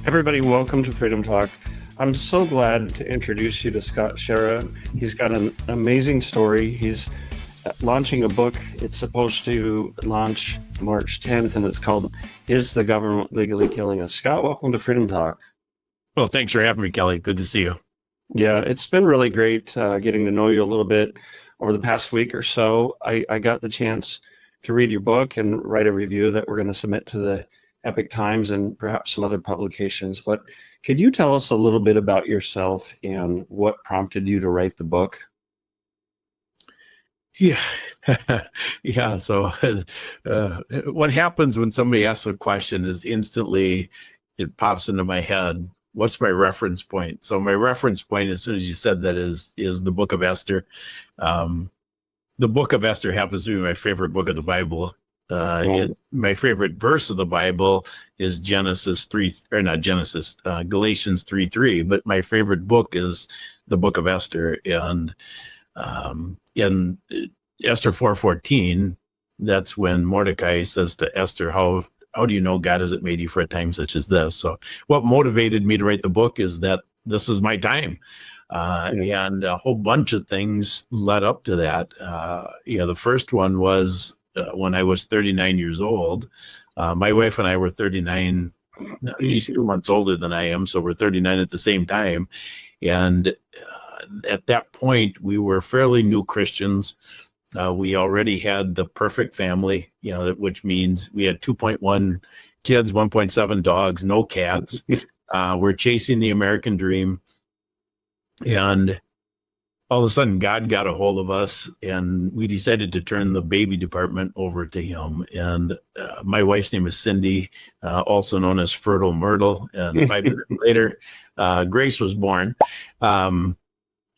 Everybody, welcome to Freedom Talk. I'm so glad to introduce you to Scott Schara. He's got an amazing story. He's launching a book. It's supposed to launch March 10th, and it's called Is the Government Legally Killing Us? Scott, welcome to Freedom Talk. Well, thanks for having me, Kelly. Good to see you. Yeah, it's been really great getting to know you a little bit over the past week or so. I got the chance to read your book and write a review that we're going to submit to the Epic Times and perhaps some other publications. But could you tell us a little bit about yourself and what prompted you to write the book? Yeah. Yeah. So what happens when somebody asks a question is instantly it pops into my head. What's my reference point? So my reference point, as soon as you said that, is the book of Esther. The book of Esther happens to be my favorite book of the Bible. My favorite verse of the Bible is Galatians 3:3. But my favorite book is the book of Esther. And in Esther 4:14, that's when Mordecai says to Esther, how do you know God hasn't made you for a time such as this? So what motivated me to write the book is that this is my time. And a whole bunch of things led up to that. The first one was when I was 39 years old. My wife and I were 39. She's 2 months older than I am, so we're 39 at the same time. And at that point, we were fairly new Christians. We already had the perfect family, which means we had 2.1 kids, 1.7 dogs, no cats. We're chasing the American dream. And all of a sudden, God got a hold of us, and we decided to turn the baby department over to him. And my wife's name is Cindy, also known as Fertile Myrtle. And 5 years later, Grace was born. And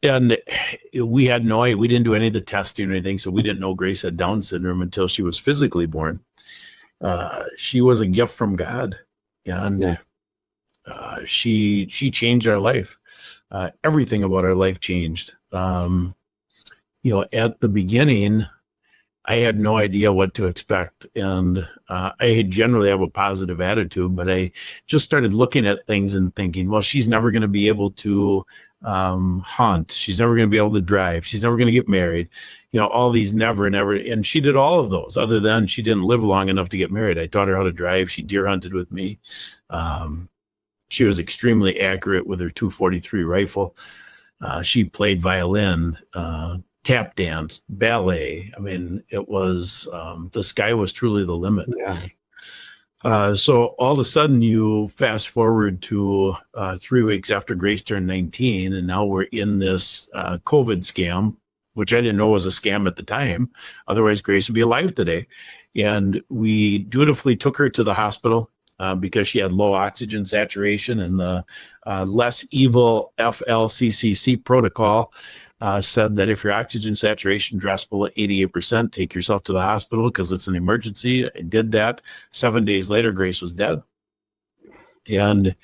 we had we didn't do any of the testing or anything, so we didn't know Grace had Down syndrome until she was physically born. She was a gift from God, and she changed our life. Everything about our life changed. At the beginning, I had no idea what to expect. And I generally have a positive attitude, but I just started looking at things and thinking, well, she's never going to be able to hunt. She's never going to be able to drive. She's never going to get married. All these never. And she did all of those, other than she didn't live long enough to get married. I taught her how to drive. She deer hunted with me. She was extremely accurate with her .243 rifle. She played violin, tap dance, ballet. I mean, it was, the sky was truly the limit. Yeah. So all of a sudden you fast forward to 3 weeks after Grace turned 19, and now we're in this COVID scam, which I didn't know was a scam at the time. Otherwise, Grace would be alive today. And we dutifully took her to the hospital. Because she had low oxygen saturation, and the less evil FLCCC protocol said that if your oxygen saturation drops below 88%, take yourself to the hospital because it's an emergency. I did that. 7 days later, Grace was dead. And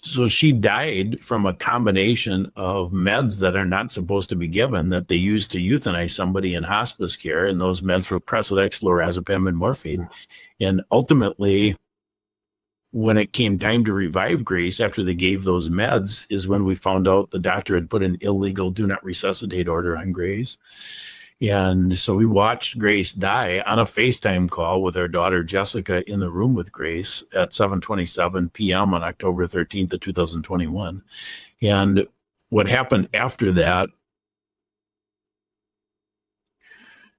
so she died from a combination of meds that are not supposed to be given, that they use to euthanize somebody in hospice care. And those meds were Precedex, lorazepam, and morphine. And ultimately, when it came time to revive Grace after they gave those meds, is when we found out the doctor had put an illegal Do Not Resuscitate order on Grace. And so we watched Grace die on a FaceTime call with our daughter Jessica in the room with Grace at 7:27 p.m. on October 13th of 2021. And what happened after that,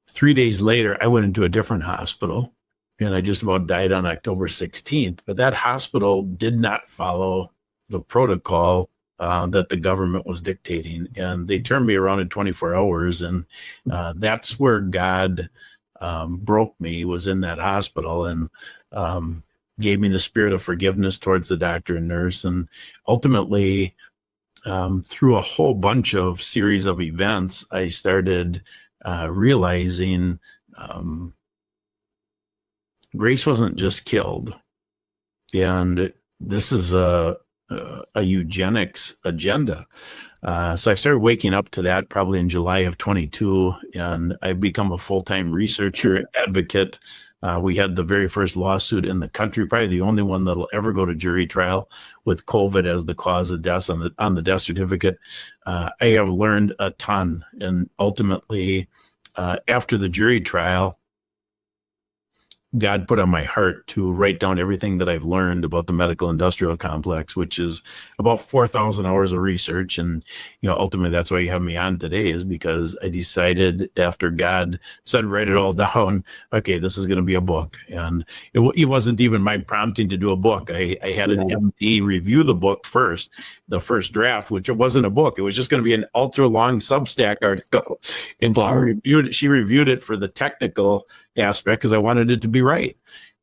3 days later, I went into a different hospital, and I just about died on October 16th. But that hospital did not follow the protocol that the government was dictating. And they turned me around in 24 hours. And that's where God broke me, was in that hospital, and gave me the spirit of forgiveness towards the doctor and nurse. And ultimately, through a whole bunch of series of events, I started realizing Grace wasn't just killed. And this is a eugenics agenda. So I started waking up to that probably in July of 22, and I've become a full-time researcher, advocate, We had the very first lawsuit in the country, probably the only one that'll ever go to jury trial, with COVID as the cause of death on the death certificate. I have learned a ton, and ultimately, after the jury trial, God put on my heart to write down everything that I've learned about the medical industrial complex, which is about 4,000 hours of research. And, ultimately that's why you have me on today, is because I decided, after God said, write it all down, okay, this is going to be a book. And it wasn't even my prompting to do a book. I had an MD review the book first, the first draft, which it wasn't a book. It was just going to be an ultra long Substack article. And she reviewed it for the technical aspect, because I wanted it to be right.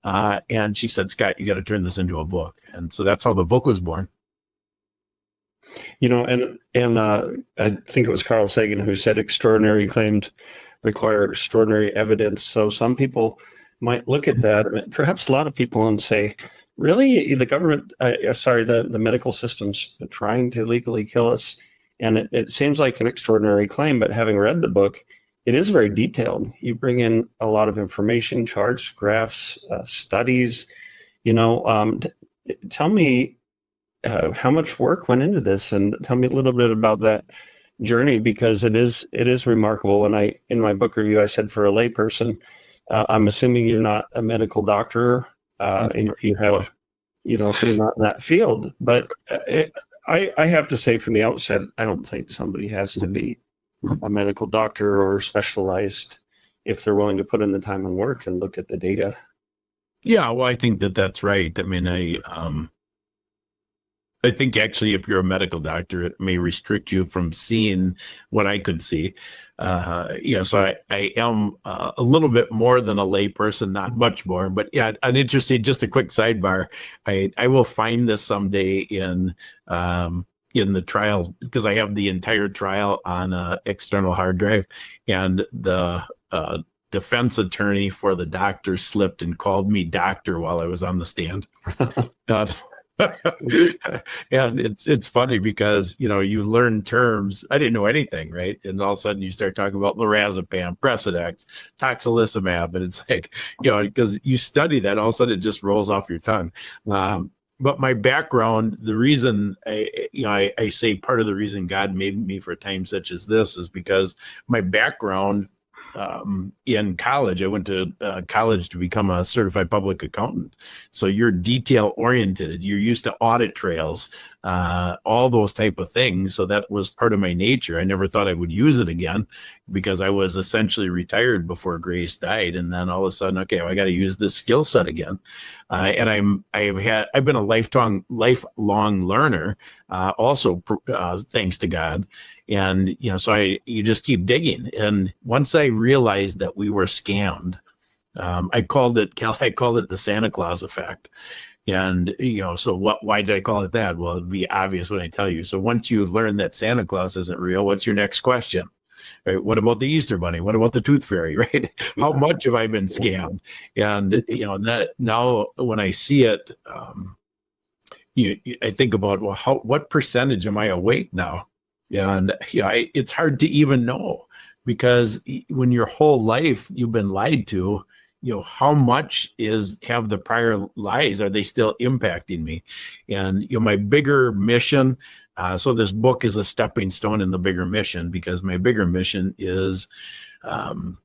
And she said, Scott, you got to turn this into a book. And so that's how the book was born. And I think it was Carl Sagan who said extraordinary claims require extraordinary evidence. So some people might look at that, perhaps a lot of people, and say, really, the government, the medical system's trying to legally kill us. And it seems like an extraordinary claim, but having read the book, it is very detailed. You bring in a lot of information, charts, graphs, studies. Tell me how much work went into this, and tell me a little bit about that journey, because it is remarkable. And in my book review, I said, for a layperson, I'm assuming you're not a medical doctor, and you have, you're not in that field. But I have to say from the outset, I don't think somebody has to be a medical doctor or specialized if they're willing to put in the time and work and look at the data. Yeah, well, I think that that's right. I mean, I think actually, if you're a medical doctor, it may restrict you from seeing what I could see. So I am a little bit more than a layperson, not much more. But yeah, an interesting, just a quick sidebar. I will find this someday in the trial, because I have the entire trial on an external hard drive, and the defense attorney for the doctor slipped and called me doctor while I was on the stand. And it's funny because, you learn terms. I didn't know anything, right? And all of a sudden you start talking about lorazepam, Precedex, tocilizumab, and it's like, because you study that, all of a sudden it just rolls off your tongue. But my background, the reason I say part of the reason God made me for a time such as this is because my background in college, I went to college to become a certified public accountant. So you're detail oriented, you're used to audit trails, all those type of things. So that was part of my nature. I never thought I would use it again, because I was essentially retired before Grace died. And then all of a sudden, okay, well, I got to use this skill set again. And I've been a lifelong learner, also thanks to God. And, so you just keep digging. And once I realized that we were scammed, I called it the Santa Claus effect. And, so why did I call it that? Well, it'd be obvious when I tell you. So once you learn that Santa Claus isn't real, what's your next question? Right? What about the Easter Bunny? What about the Tooth Fairy? Right? How much have I been scammed? And, that now when I see it, I think about, well, what percentage am I awake now? And it's hard to even know, because when your whole life you've been lied to, how much have the prior lies, are they still impacting me? And, my bigger mission, so this book is a stepping stone in the bigger mission, because my bigger mission is to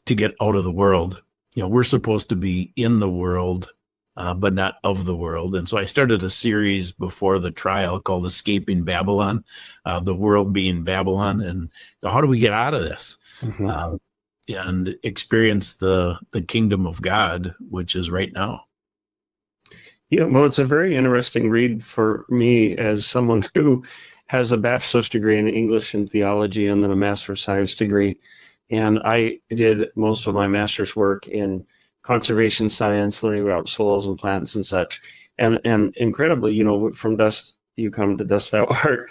get out of the world. We're supposed to be in the world, but not of the world. And so I started a series before the trial called Escaping Babylon, the world being Babylon. And how do we get out of this? Mm-hmm. And experience the kingdom of God, which is right now. Yeah, well, it's a very interesting read for me as someone who has a bachelor's degree in English and theology and then a master's of science degree. And I did most of my master's work in conservation science, learning about soils and plants and such. And incredibly, from dust you come to dust thou art.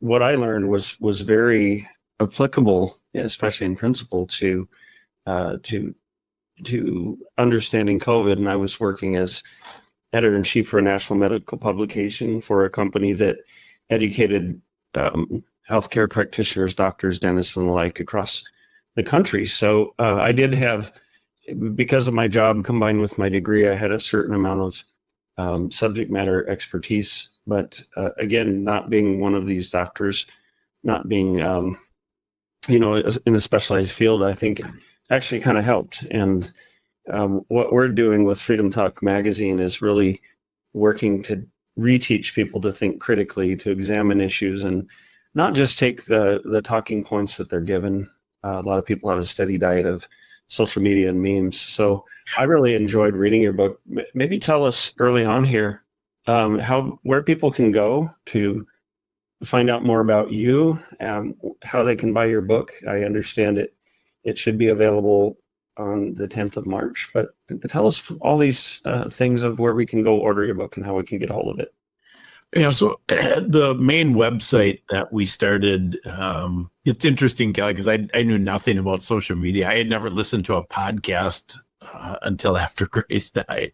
What I learned was very applicable, especially in principle, to understanding COVID. And I was working as editor-in-chief for a national medical publication for a company that educated healthcare practitioners, doctors, dentists, and the like across the country. So I did have because of my job combined with my degree, I had a certain amount of subject matter expertise. But again, not being one of these doctors, not being, in a specialized field, I think actually kind of helped. And what we're doing with Freedom Talk magazine is really working to reteach people to think critically, to examine issues, and not just take the talking points that they're given. A lot of people have a steady diet of social media and memes. So I really enjoyed reading your book. Maybe tell us early on here where people can go to find out more about you, how they can buy your book. I understand it should be available on the 10th of March, but tell us all these things of where we can go order your book and how we can get a hold of it. Yeah, so the main website that we started, it's interesting, Kelly, because I knew nothing about social media. I had never listened to a podcast until after Grace died.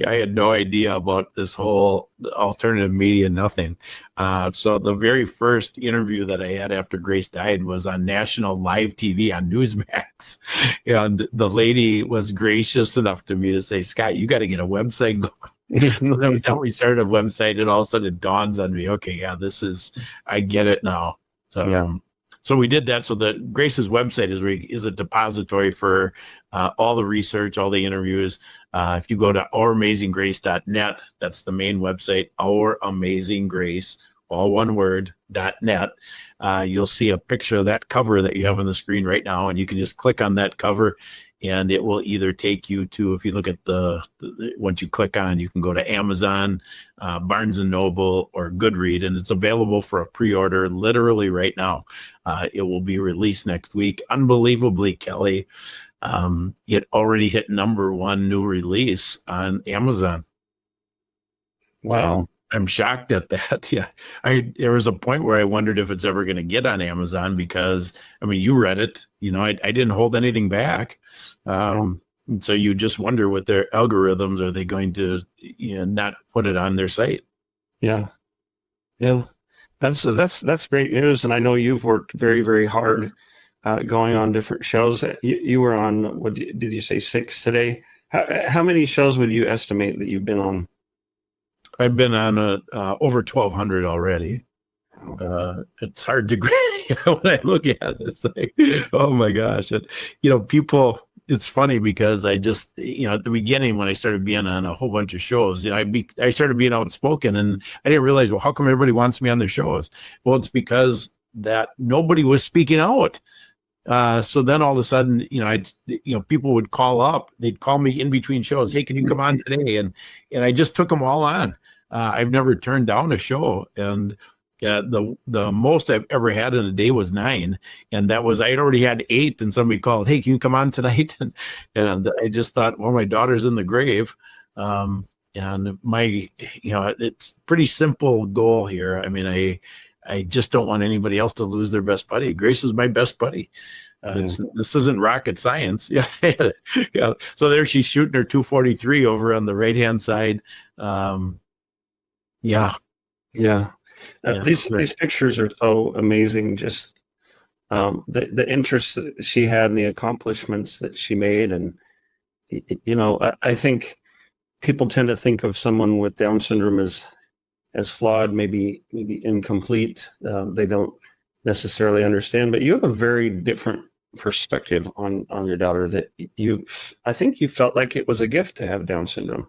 I had no idea about this whole alternative media, nothing. So the very first interview that I had after Grace died was on national live TV on Newsmax. And the lady was gracious enough to me to say, Scott, you got to get a website going. Then we started a website, and all of a sudden it dawns on me, okay, yeah, I get it now. So, yeah. So we did that. So the Grace's website is a depository for all the research, all the interviews. If you go to ouramazinggrace.net, that's the main website, ouramazinggrace, all one word, .net. You'll see a picture of that cover that you have on the screen right now, and you can just click on that cover, and it will either take you to, if you look at once you click on, you can go to Amazon, Barnes & Noble, or Goodread, and it's available for a pre-order literally right now. It will be released next week. Unbelievably, Kelly, it already hit #1 new release on Amazon. Wow. I'm shocked at that. Yeah. There was a point where I wondered if it's ever going to get on Amazon because, I mean, you read it, I didn't hold anything back. So you just wonder with their algorithms, are they going to not put it on their site? Yeah. Yeah. That's great news. And I know you've worked very, very hard going on different shows. You were on, what did you say, 6 today? How many shows would you estimate that you've been on? I've been on over 1,200 already. It's hard to when I look at it, it's like, oh my gosh. People, it's funny because I just, at the beginning when I started being on a whole bunch of shows, I started being outspoken, and I didn't realize, well, how come everybody wants me on their shows? Well, it's because that nobody was speaking out. So then all of a sudden, people would call up, they'd call me in between shows. Hey, can you come on today? And I just took them all on. I've never turned down a show. And the most I've ever had in a day was 9. And that was, I had already had 8, and somebody called, hey, can you come on tonight? And I just thought, well, my daughter's in the grave. And it's pretty simple goal here. I mean, I just don't want anybody else to lose their best buddy. Grace is my best buddy. This isn't rocket science. Yeah. Yeah. So there she's shooting her 243 over on the right-hand side. Yeah. These pictures are so amazing. Just the interest that she had and the accomplishments that she made. And, I think people tend to think of someone with Down syndrome as flawed, maybe incomplete. They don't necessarily understand, but you have a very different perspective on your daughter that I think you felt like it was a gift to have Down syndrome.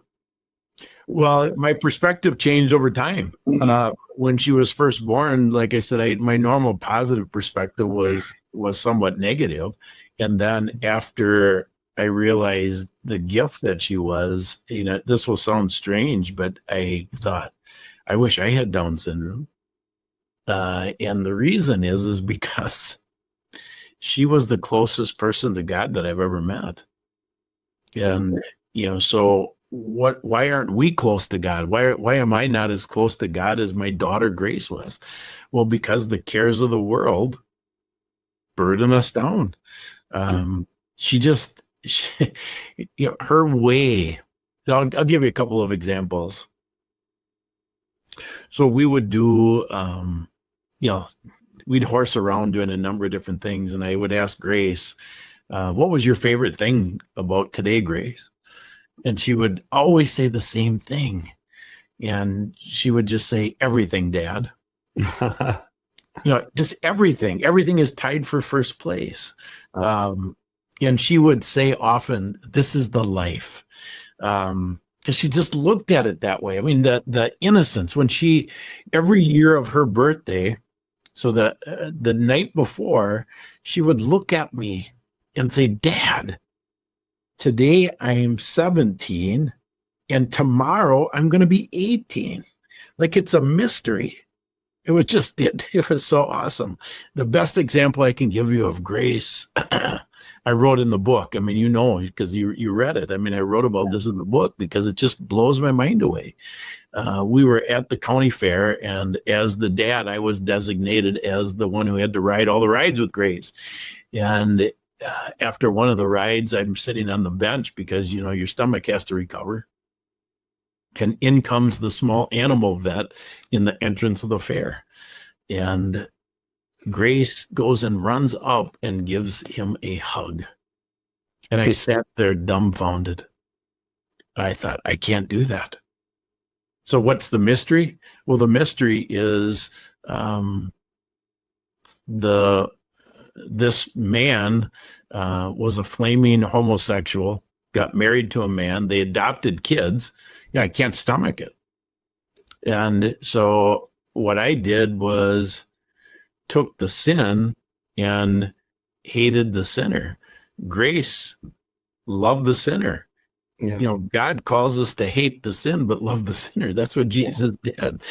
Well, my perspective changed over time. When she was first born, like I said, my normal positive perspective was somewhat negative. And then after I realized the gift that she was, this will sound strange, but I thought, I wish I had Down syndrome. And the reason is because she was the closest person to God that I've ever met. And, so why aren't we close to God? Why am I not as close to God as my daughter Grace was? Well, because the cares of the world burden us down. Her way, I'll give you a couple of examples. So we would do, we'd horse around doing a number of different things. And I would ask Grace, what was your favorite thing about today, Grace? And she would always say the same thing. And she would just say, everything, Dad. Just everything. Everything is tied for first place. And she would say often, this is the life. Because she just looked at it that way. I mean, the innocence when every year of her birthday, so the night before, she would look at me and say, Dad, today I'm 17 and tomorrow I'm going to be 18. Like it's a mystery. It was just, it was so awesome. The best example I can give you of grace, I wrote in the book. I mean, because you read it. I mean, I wrote about this in the book because it just blows my mind away. We were at the county fair, and as the dad, I was designated as the one who had to ride all the rides with Grace. And after one of the rides, I'm sitting on the bench because, your stomach has to recover. And in comes the small animal vet in the entrance of the fair. And Grace goes and runs up and gives him a hug. And I sat there dumbfounded. I thought, I can't do that. So what's the mystery? Well, the mystery is this man was a flaming homosexual, got married to a man. They adopted kids. I can't stomach it. And so what I did was took the sin and hated the sinner. Grace loved the sinner. Yeah. God calls us to hate the sin, but love the sinner. That's what Jesus did.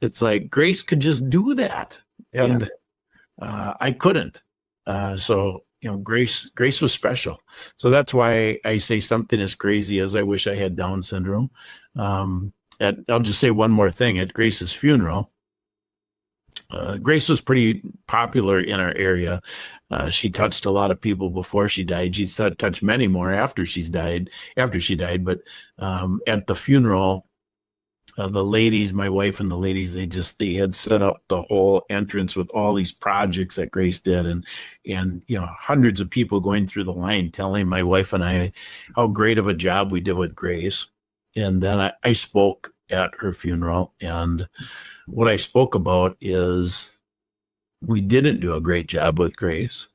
It's like Grace could just do that. And I couldn't. So Grace was special. So that's why I say something as crazy as I wish I had Down syndrome. And I'll just say one more thing. At Grace's funeral, Grace was pretty popular in our area. She touched a lot of people before she died. She touched many more after she died. But at the funeral, the ladies, my wife and the ladies, they had set up the whole entrance with all these projects that Grace did, and hundreds of people going through the line telling my wife and I how great of a job we did with Grace. And then I spoke at her funeral, and what I spoke about is we didn't do a great job with Grace.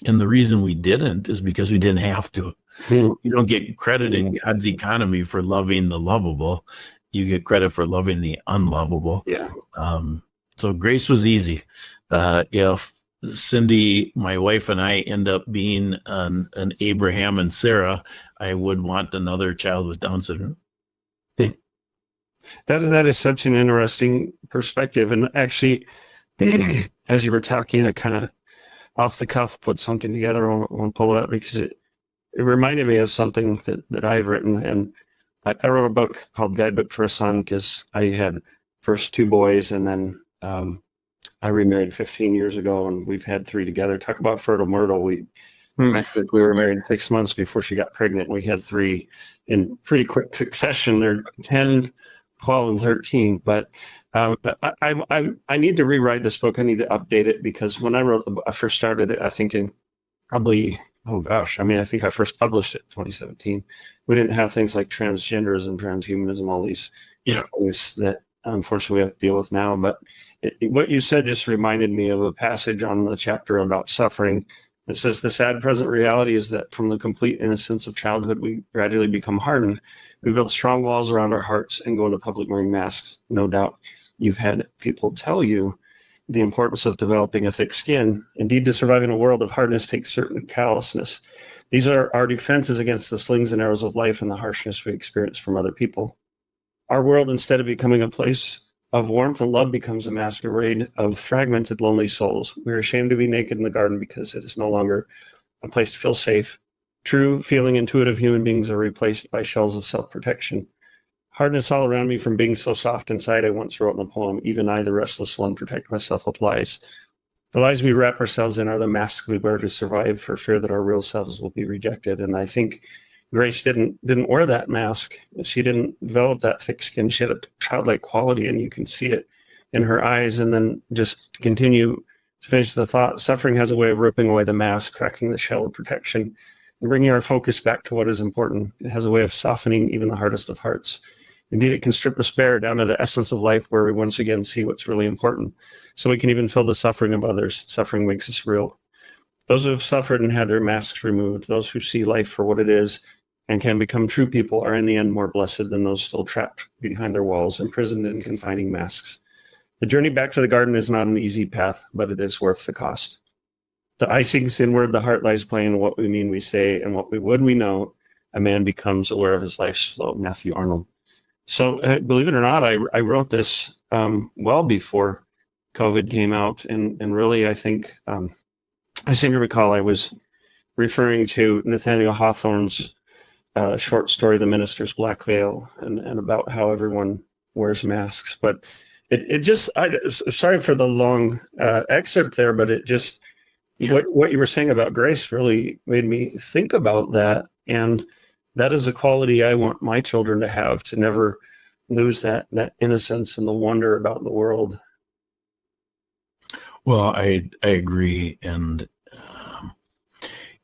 And the reason we didn't is because we didn't have to. You don't get credit in God's economy for loving the lovable. You get credit for loving the unlovable. Yeah. So Grace was easy. If Cindy, my wife, and I end up being an Abraham and Sarah, I would want another child with Down syndrome. That is such an interesting perspective. And actually, as you were talking, I kind of off the cuff put something together. I won't pull it up because it reminded me of something that I've written. And I wrote a book called Guidebook for a Son because I had first two boys, and then I remarried 15 years ago, and we've had three together. Talk about fertile myrtle. We were married 6 months before she got pregnant. We had three in pretty quick succession. They're 10, 12, and 13. But I need to rewrite this book. I need to update it because when I first started it, I think in probably, I think I first published it in 2017. We didn't have things like transgenderism, transhumanism, all these things that unfortunately we have to deal with now. But what you said just reminded me of a passage on the chapter about suffering. It says, the sad present reality is that from the complete innocence of childhood, we gradually become hardened. We build strong walls around our hearts and go into public wearing masks. No doubt you've had people tell you the importance of developing a thick skin. Indeed, to survive in a world of hardness takes certain callousness. These are our defenses against the slings and arrows of life and the harshness we experience from other people. Our world, instead of becoming a place of warmth and love, becomes a masquerade of fragmented, lonely souls. We are ashamed to be naked in the garden because it is no longer a place to feel safe. True, feeling, intuitive human beings are replaced by shells of self-protection. Hardness all around me from being so soft inside, I once wrote in a poem, even I, the restless one, protect myself with lies. The lies we wrap ourselves in are the masks we wear to survive for fear that our real selves will be rejected. And I think Grace didn't wear that mask. She didn't develop that thick skin. She had a childlike quality, and you can see it in her eyes. And then just to continue To finish the thought, suffering has a way of ripping away the mask, cracking the shell of protection, and bringing our focus back to what is important. It has a way of softening even the hardest of hearts. Indeed, it can strip despair down to the essence of life, where we once again see what's really important. So we can even feel the suffering of others. Suffering makes us real. Those who have suffered and had their masks removed, those who see life for what it is and can become true people, are in the end more blessed than those still trapped behind their walls, imprisoned in confining masks. The journey back to the garden is not an easy path, but it is worth the cost. The eye sinks inward, the heart lies plain, what we mean we say, and what we would we know, a man becomes aware of his life's flow. Matthew Arnold. So believe it or not, I wrote this well before COVID came out. And really, I think, I seem to recall I was referring to Nathaniel Hawthorne's short story, The Minister's Black Veil, and about how everyone wears masks. But it just, sorry for the long excerpt there, but it just, what you were saying about grace really made me think about that. And that is a quality I want my children to have, to never lose that innocence and the wonder about the world. Well, I agree. And,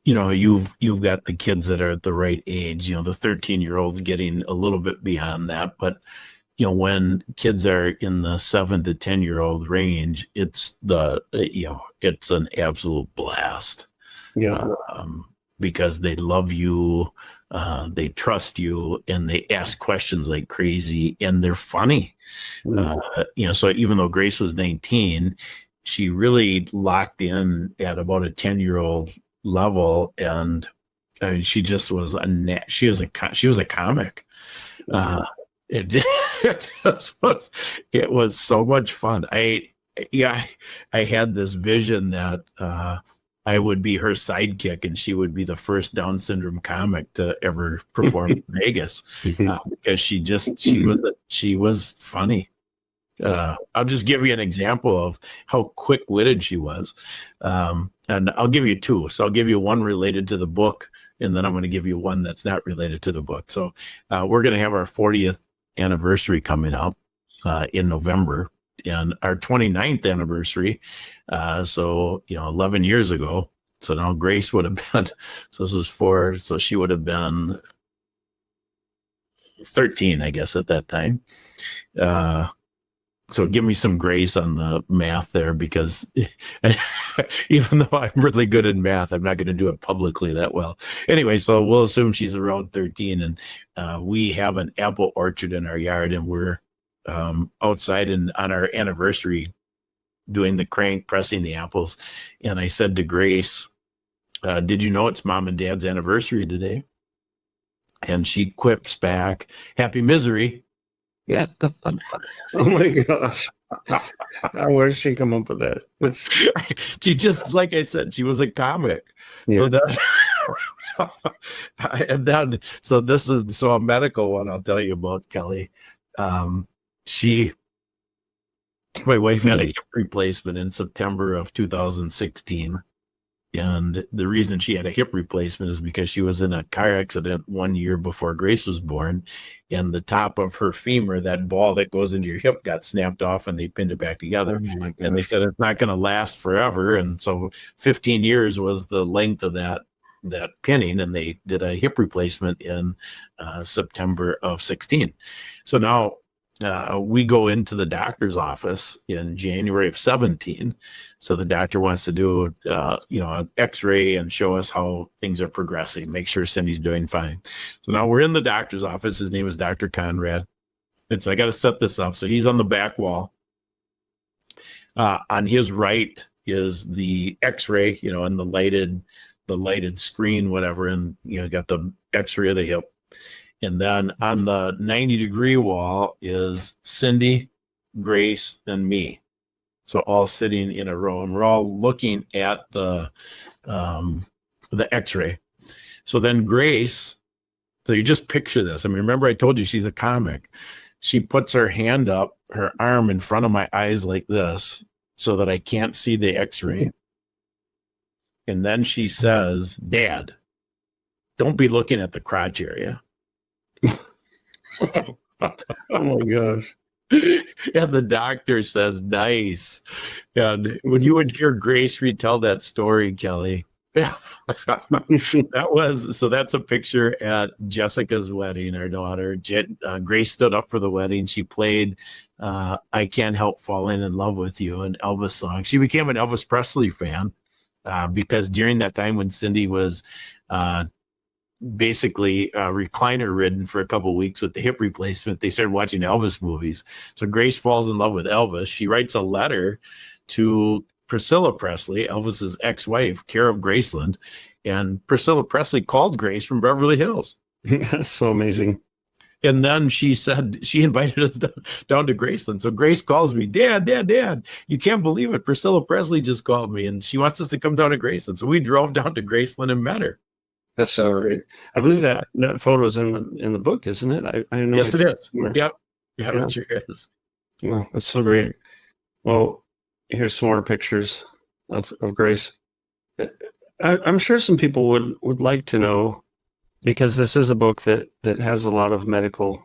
you've got the kids that are at the right age, the 13-year-olds getting a little bit beyond that. But, when kids are in the 7 to 10-year-old range, it's it's an absolute blast. Yeah. Because they love you, they trust you, and they ask questions like crazy, and they're funny. So even though Grace was 19, she really locked in at about a 10-year-old level, and she just was she was a comic. It was so much fun. I had this vision that I would be her sidekick, and she would be the first Down syndrome comic to ever perform in Vegas, because she was funny. I'll just give you an example of how quick-witted she was, and I'll give you two. So I'll give you one related to the book, and then I'm going to give you one that's not related to the book. So we're going to have our 40th anniversary coming up in November, and our 29th anniversary. So 11 years ago. So now Grace would have been, so this was 4, so she would have been 13, I guess, at that time. So give me some grace on the math there, because even though I'm really good at math, I'm not going to do it publicly that well. Anyway, so we'll assume she's around 13, and we have an apple orchard in our yard, and we're outside and on our anniversary doing the crank, pressing the apples. And I said to Grace, did you know it's Mom and Dad's anniversary today? And she quips back, happy misery. Yeah. Oh my gosh. Where did she come up with that? She just, like I said, she was a comic. Yeah. So this is a medical one I'll tell you about, Kelly. My wife had a hip replacement in September of 2016. And the reason she had a hip replacement is because she was in a car accident 1 year before Grace was born. And the top of her femur, that ball that goes into your hip, got snapped off, and they pinned it back together. Oh and they said it's not going to last forever. And so 15 years was the length of that pinning, and they did a hip replacement in September of 16. So now we go into the doctor's office in January of 17. So the doctor wants to do, an x-ray and show us how things are progressing, make sure Cindy's doing fine. So now we're in the doctor's office. His name is Dr. Conrad. And so I got to set this up. So he's on the back wall. On his right is the x-ray, and the lighted screen, whatever. And, got the x-ray of the hip. And then on the 90-degree wall is Cindy, Grace, and me. So all sitting in a row, and we're all looking at the x-ray. So then Grace, so you just picture this. I mean, remember I told you she's a comic. She puts her hand up, her arm in front of my eyes like this, so that I can't see the x-ray. And then she says, Dad, don't be looking at the crotch area. Oh my gosh. And the doctor says, nice. And when you would hear Grace retell that story, Kelly, yeah, that's a picture at Jessica's wedding, our daughter. Grace stood up for the wedding. She played I Can't Help Falling in Love with You, an Elvis song. She became an Elvis Presley fan because during that time when Cindy was basically recliner ridden for a couple of weeks with the hip replacement, they started watching Elvis movies. So Grace falls in love with Elvis. She writes a letter to Priscilla Presley, Elvis's ex-wife, care of Graceland, and Priscilla Presley called Grace from Beverly Hills. That's so amazing. And then she said she invited us down to Graceland. So Grace calls me, Dad, you can't believe it. Priscilla Presley just called me and she wants us to come down to Graceland. So we drove down to Graceland and met her. That's so great. I believe that photo is in the book, isn't it? I know. Yes, it is. Yep. Yeah. It sure is. Well, that's so great. Well, here's some more pictures of Grace. I'm sure some people would like to know, because this is a book that has a lot of medical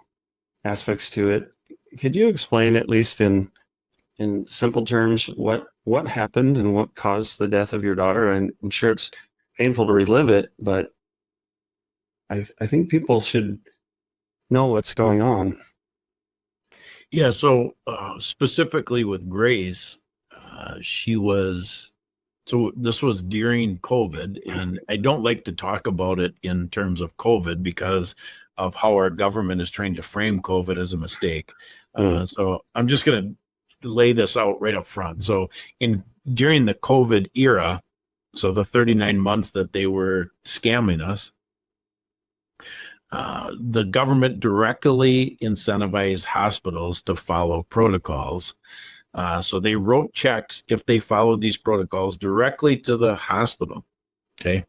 aspects to it. Could you explain, at least in simple terms, what happened and what caused the death of your daughter? And I'm sure it's painful to relive it, but I think people should know what's going on. Yeah. So specifically with Grace, this was during COVID, and I don't like to talk about it in terms of COVID because of how our government is trying to frame COVID as a mistake. So I'm just going to lay this out right up front. So during the COVID era, so the 39 months that they were scamming us, the government directly incentivized hospitals to follow protocols. So they wrote checks if they followed these protocols directly to the hospital. Okay.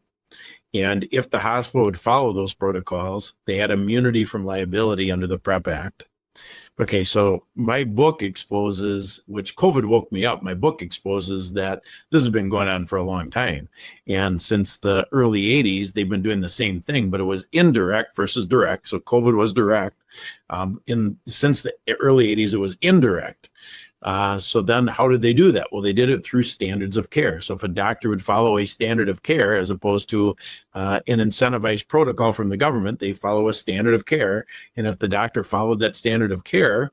And if the hospital would follow those protocols, they had immunity from liability under the PrEP Act. Okay, so my book exposes, which COVID woke me up, my book exposes that this has been going on for a long time. And since the early 80s, they've been doing the same thing, but it was indirect versus direct. So COVID was direct. Since the early 80s, it was indirect. So then how did they do that? Well, they did it through standards of care. So if a doctor would follow a standard of care as opposed to an incentivized protocol from the government, they follow a standard of care. And if the doctor followed that standard of care,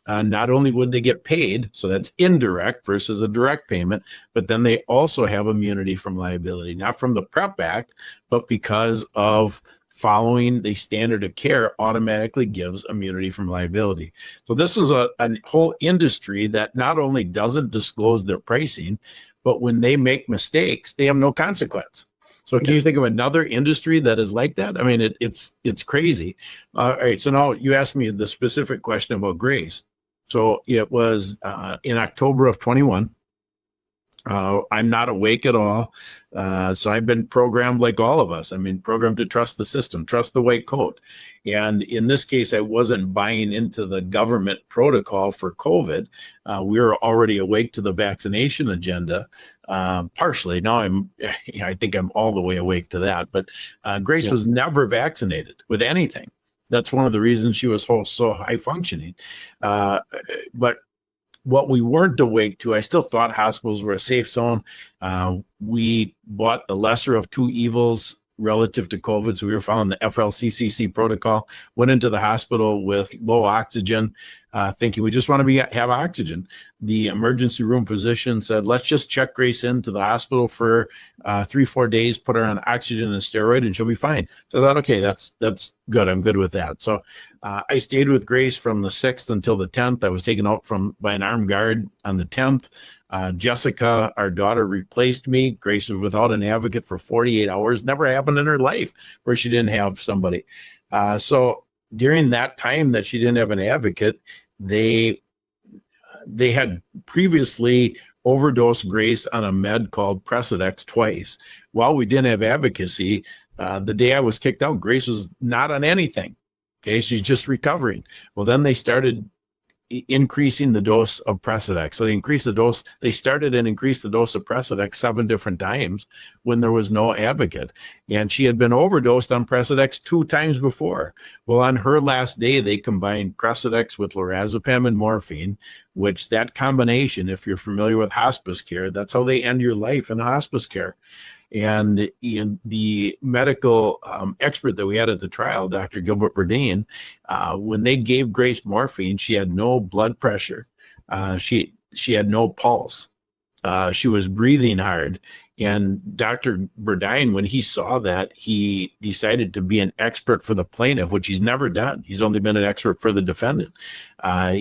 not only would they get paid, so that's indirect versus a direct payment, but then they also have immunity from liability, not from the PrEP Act, but because of following the standard of care automatically gives immunity from liability. So this is a whole industry that not only doesn't disclose their pricing, but when they make mistakes, they have no consequence. So can you think of another industry that is like that? I mean, it's crazy. All right. So now you asked me the specific question about Grace. So it was in October of 21. I'm not awake at all. So I've been programmed like all of us. I mean, programmed to trust the system, trust the white coat. And in this case, I wasn't buying into the government protocol for COVID. We were already awake to the vaccination agenda, partially. Now I think I'm all the way awake to that. But Grace was never vaccinated with anything. That's one of the reasons she was so high functioning. But what we weren't awake to, I still thought hospitals were a safe zone. We bought the lesser of two evils relative to COVID. So we were following the FLCCC protocol, went into the hospital with low oxygen, thinking we just want to have oxygen. The emergency room physician said, let's just check Grace into the hospital for 3-4 days, put her on oxygen and a steroid, and she'll be fine. So I thought, okay, that's good. I'm good with that. So I stayed with Grace from the 6th until the 10th. I was taken out by an armed guard on the 10th. Jessica, our daughter, replaced me. Grace was without an advocate for 48 hours. Never happened in her life where she didn't have somebody. So during that time that she didn't have an advocate, they had previously overdosed Grace on a med called Precedex twice. While we didn't have advocacy, the day I was kicked out, Grace was not on anything. Okay, she's just recovering. Well, then they started increasing the dose of Precedex. So they increased the dose. They started and increased the dose of Precedex 7 different times when there was no advocate. And she had been overdosed on Precedex 2 times before. Well, on her last day, they combined Precedex with lorazepam and morphine, which that combination, if you're familiar with hospice care, that's how they end your life in hospice care. And in the medical expert that we had at the trial, Dr. Gilbert Burdine, when they gave Grace morphine, she had no blood pressure. She had no pulse. She was breathing hard. And Dr. Burdine, when he saw that, he decided to be an expert for the plaintiff, which he's never done. He's only been an expert for the defendant.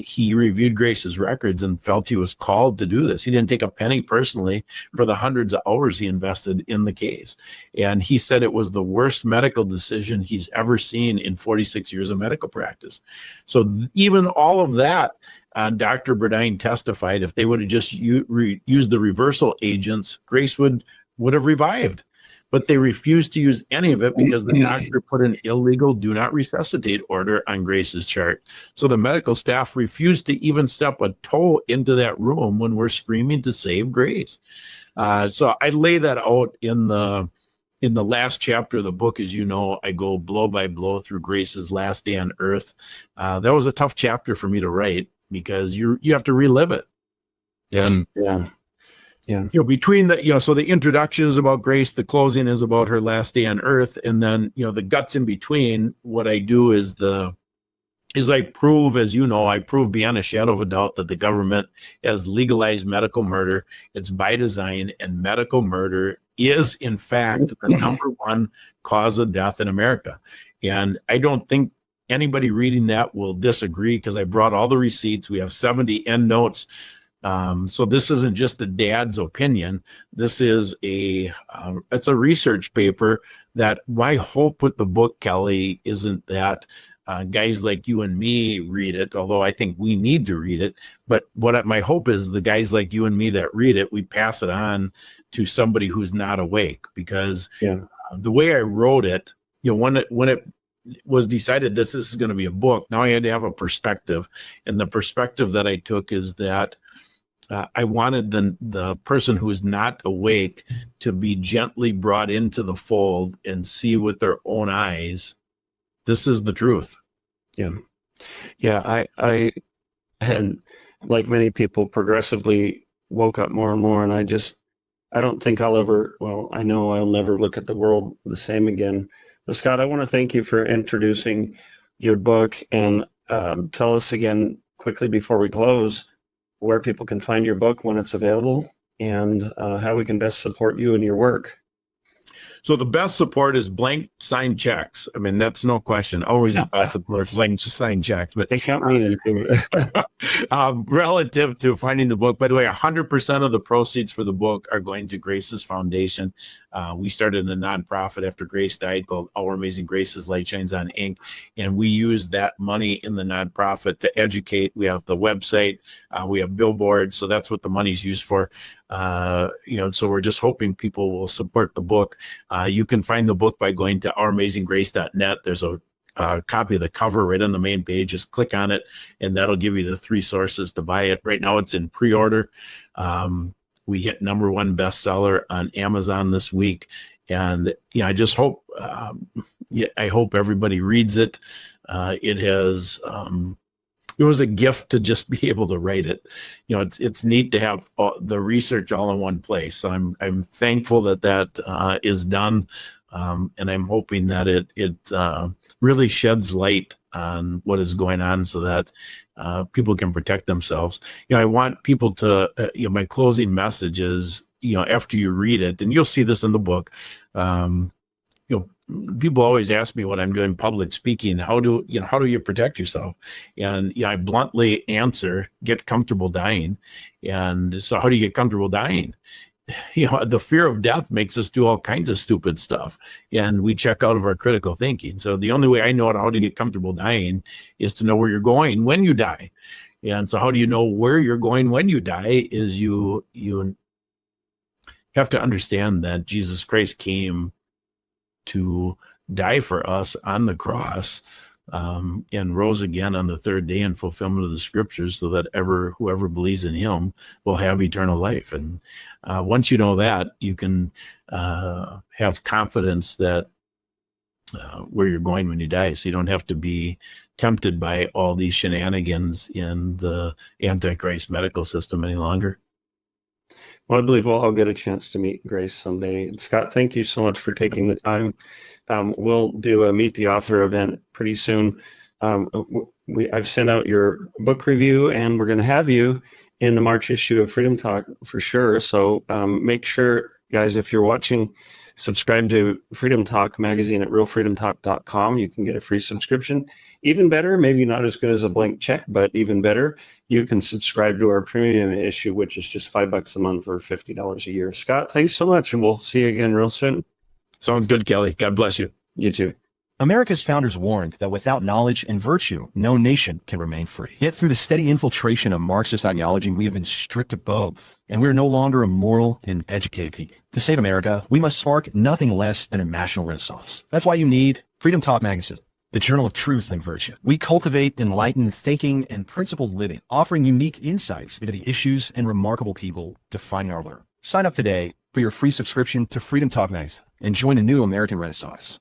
He reviewed Grace's records and felt he was called to do this. He didn't take a penny personally for the hundreds of hours he invested in the case. And he said it was the worst medical decision he's ever seen in 46 years of medical practice. So even all of that, Dr. Burdine testified if they would have just used the reversal agents, Grace would have revived. But they refused to use any of it because the doctor put an illegal do not resuscitate order on Grace's chart. So the medical staff refused to even step a toe into that room when we're screaming to save Grace. So I lay that out in the last chapter of the book. As you know, I go blow by blow through Grace's last day on earth. That was a tough chapter for me to write, because you have to relive it. And between the, so the introduction is about Grace, the closing is about her last day on earth. And then, the guts in between, what I do is I prove, as you know, I prove beyond a shadow of a doubt that the government has legalized medical murder. It's by design, and medical murder is in fact the number one cause of death in America. And I don't think anybody reading that will disagree, because I brought all the receipts. We have 70 end notes. So this isn't just a dad's opinion. This is it's a research paper. That my hope with the book, Kelly, isn't that guys like you and me read it, although I think we need to read it. But my hope is the guys like you and me that read it, we pass it on to somebody who's not awake, because the way I wrote it, when it was decided this is going to be a book, now I had to have a perspective. And the perspective that I took is that I wanted the person who is not awake to be gently brought into the fold and see with their own eyes, this is the truth. I had, like many people, progressively woke up more and more. And I don't think I know I'll never look at the world the same again. But Scott, I want to thank you for introducing your book, and tell us again quickly before we close where people can find your book when it's available, and how we can best support you and your work. So the best support is blank signed checks. I mean, that's no question. Always blank signed checks, but they count me into it. Relative to finding the book, by the way, 100% of the proceeds for the book are going to Grace's foundation. We started a nonprofit after Grace died called Our Amazing Grace's Light Shines On Inc. And we use that money in the nonprofit to educate. We have the website, we have billboards. So that's what the money's used for. So we're just hoping people will support the book. You can find the book by going to ouramazinggrace.net. There's a copy of the cover right on the main page. Just click on it, and that'll give you the 3 sources to buy it. Right now it's in pre-order. We hit #1 bestseller on Amazon this week. And I just hope, I hope everybody reads it. It was a gift to just be able to write it. It's neat to have the research all in one place. So I'm thankful that is done. And I'm hoping that it really sheds light on what is going on, so that people can protect themselves. I want people to, my closing message is, after you read it, and you'll see this in the book, people always ask me when I'm doing public speaking, how do you protect yourself? And I bluntly answer, get comfortable dying. And so how do you get comfortable dying? The fear of death makes us do all kinds of stupid stuff, and we check out of our critical thinking. So the only way I know how to get comfortable dying is to know where you're going when you die. And so how do you know where you're going when you die? Is you have to understand that Jesus Christ came to die for us on the cross and rose again on the third day in fulfillment of the scriptures, so that whoever believes in him will have eternal life. And once you know that, you can have confidence that where you're going when you die. So you don't have to be tempted by all these shenanigans in the Antichrist medical system any longer. Well, I believe we'll all get a chance to meet Grace someday. And Scott, thank you so much for taking the time. We'll do a Meet the Author event pretty soon. I've sent out your book review, and we're going to have you in the March issue of Freedom Talk for sure. So make sure, guys, if you're watching, subscribe to Freedom Talk magazine at realfreedomtalk.com. You can get a free subscription. Even better, maybe not as good as a blank check, but even better, you can subscribe to our premium issue, which is just $5 a month or $50 a year. Scott, thanks so much, and we'll see you again real soon. Sounds good, Kelly. God bless you. You too. America's founders warned that without knowledge and virtue, no nation can remain free. Yet through the steady infiltration of Marxist ideology, we have been stripped of both, and we are no longer a moral and educated people. To save America, we must spark nothing less than a national renaissance. That's why you need Freedom Talk magazine, the journal of truth and virtue. We cultivate enlightened thinking and principled living, offering unique insights into the issues and remarkable people defining our world. Sign up today for your free subscription to Freedom Talk magazine and join the new American Renaissance.